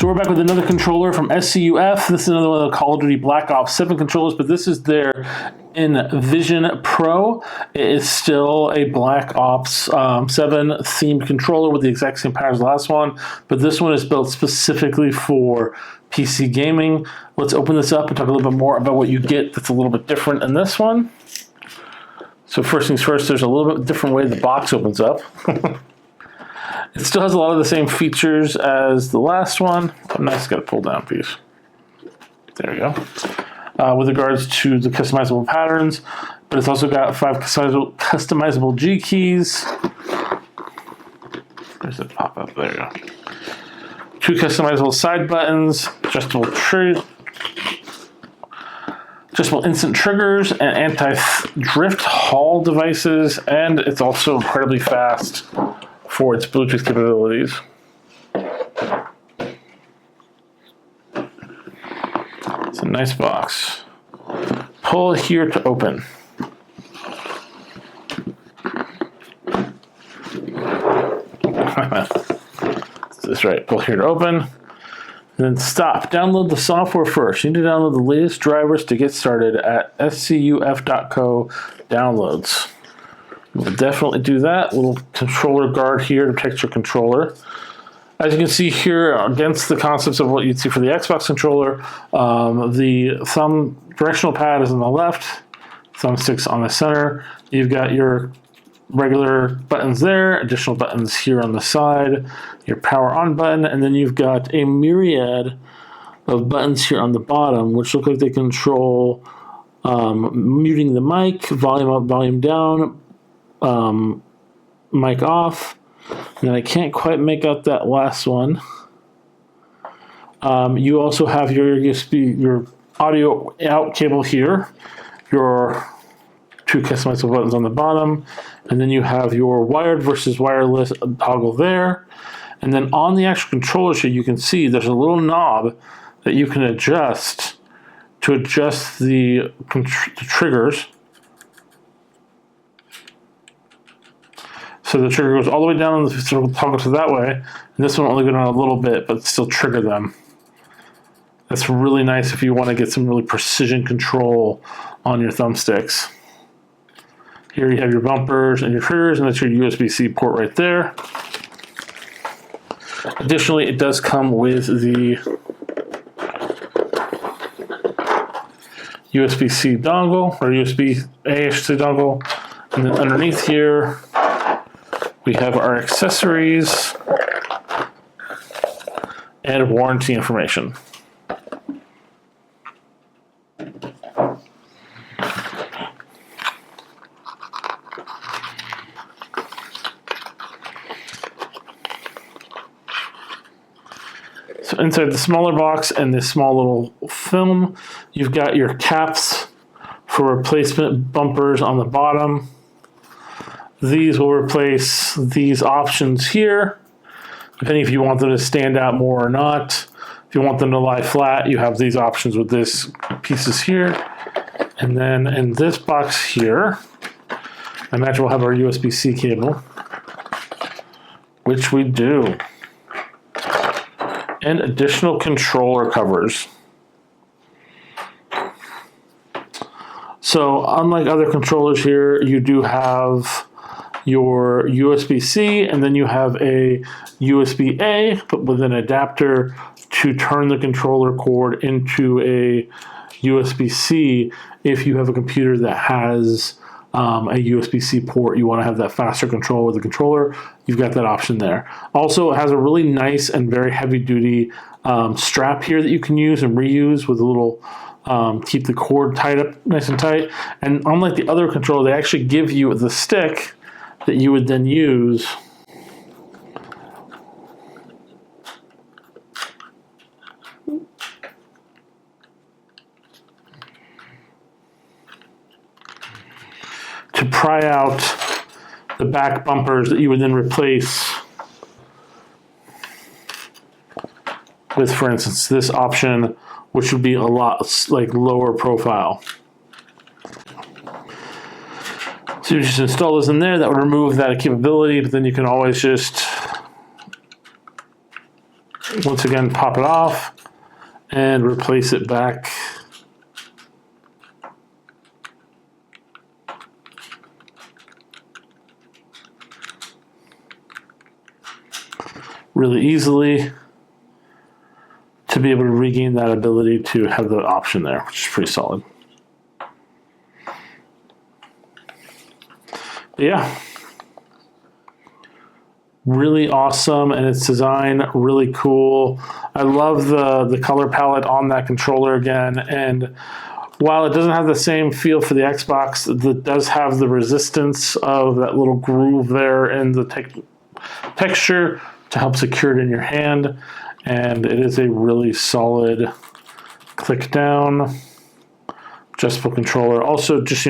So we're back with another controller from SCUF. This is another one of the Call of Duty Black Ops 7 controllers, but this is their ENVISION Pro. It is still a Black Ops 7 themed controller with the exact same power as the last one, but this one is built specifically for PC gaming. Let's open this up and talk a little bit more about what you get that's a little bit different in this one. So first things first, there's a little bit different way the box opens up. It still has a lot of the same features as the last one. Oh, nice, got a pull down piece. There we go. With regards to the customizable patterns, but it's also got 5 customizable G keys. Where's the pop up? There you go. 2 customizable side buttons, adjustable instant triggers, and anti-drift Hall devices, and it's also incredibly fast for its Bluetooth capabilities. It's a nice box. Pull here to open. That's right, pull here to open. Then stop. Download the software first. You need to download the latest drivers to get started at scuf.co downloads. We'll definitely do that. Little controller guard here to protect your controller. As you can see here, against the concepts of what you'd see for the Xbox controller, the thumb directional pad is on the left, thumbstick's on the center. You've got your regular buttons there, additional buttons here on the side, your power on button, and then you've got a myriad of buttons here on the bottom, which look like they control muting the mic, volume up, volume down, mic off, and then I can't quite make out that last one. You also have your USB, your audio out cable here, your 2 customizable buttons on the bottom, and then you have your wired versus wireless toggle there. And then on the actual controller sheet, you can see there's a little knob that you can adjust to adjust the triggers. So the trigger goes all the way down, and the toggle to that way, and this one will only go down a little bit, but still trigger them. That's really nice if you want to get some really precision control on your thumbsticks. Here you have your bumpers and your triggers, and that's your USB-C port right there. Additionally, it does come with the USB-C dongle, or USB-A, I should say, dongle, and then underneath here, we have our accessories and warranty information. So inside the smaller box and this small little film, you've got your caps for replacement bumpers on the bottom. These will replace these options here, depending if you want them to stand out more or not. If you want them to lie flat, you have these options with this pieces here. And then in this box here, I imagine we'll have our USB-C cable, which we do. And additional controller covers. So unlike other controllers here, you do have your USB-C, and then you have a USB-A, but with an adapter to turn the controller cord into a USB-C if you have a computer that has a USB-C port. You want to have that faster control with the controller, you've got that option there. Also, it has a really nice and very heavy-duty strap here that you can use and reuse with a little keep the cord tied up nice and tight. And unlike the other controller, they actually give you the stick that you would then use to pry out the back bumpers that you would then replace with, for instance, this option, which would be a lot like lower profile. So you just install this in there, that would remove that capability, but then you can always just Once again, pop it off and replace it back. Really easily to be able to regain that ability to have the option there, which is pretty solid. But yeah, really awesome, and its design really cool. I love the color palette on that controller again, and while it doesn't have the same feel for the Xbox, it does have the resistance of that little groove there in the texture to help secure it in your hand, and it is a really solid click down adjustable controller. Also, just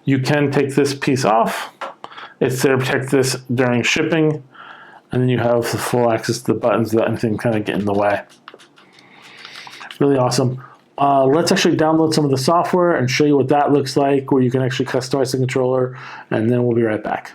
you can take this piece off. It's there to protect this during shipping, and then you have the full access to the buttons without anything kind of get in the way. Really awesome. Let's actually download some of the software and show you what that looks like, where you can actually customize the controller, and then we'll be right back.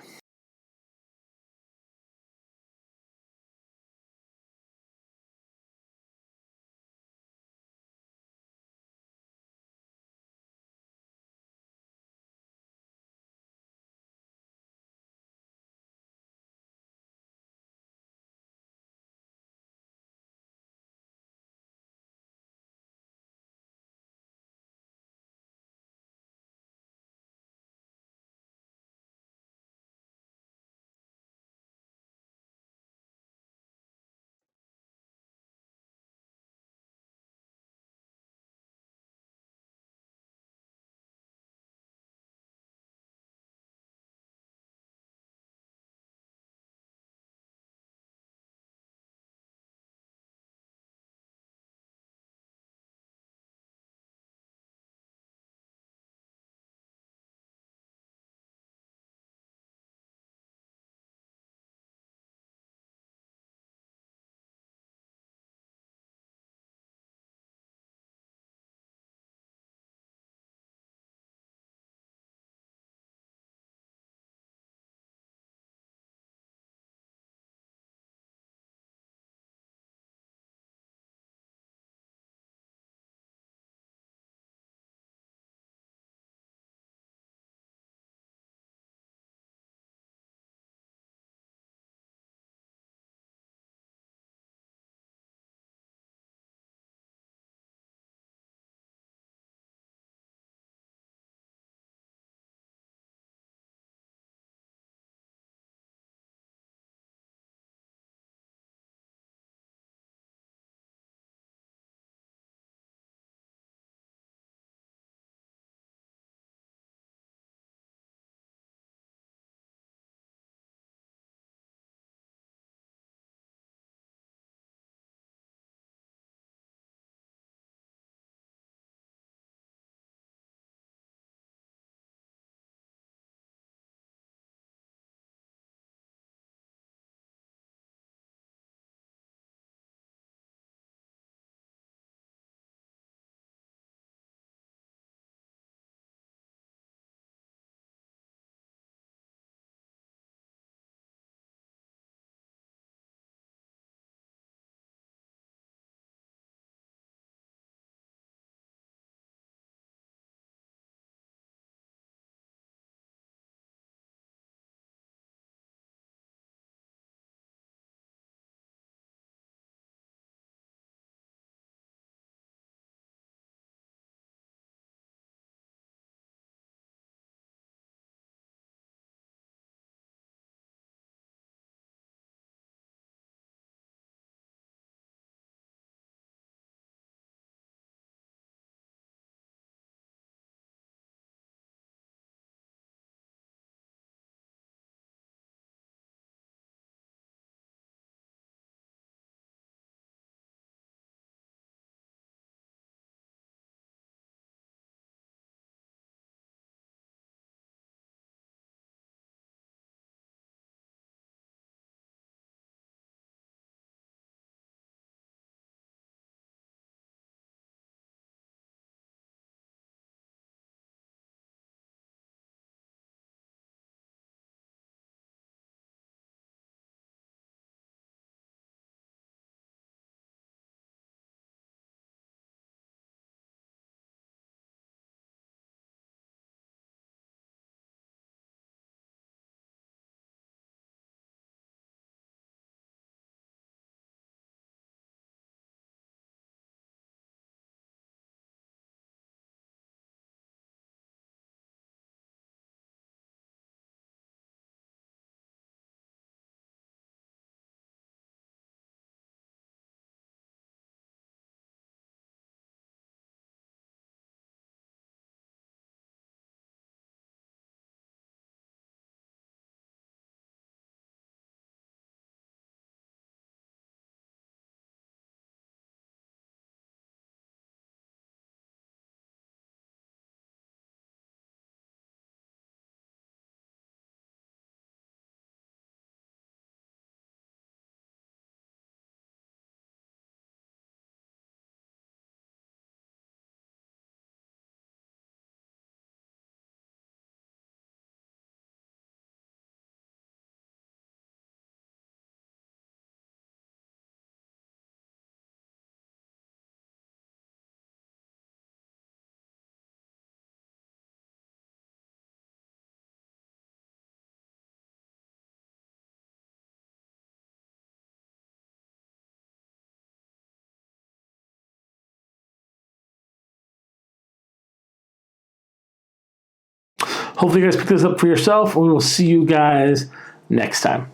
Hopefully you guys pick this up for yourself. We will see you guys next time.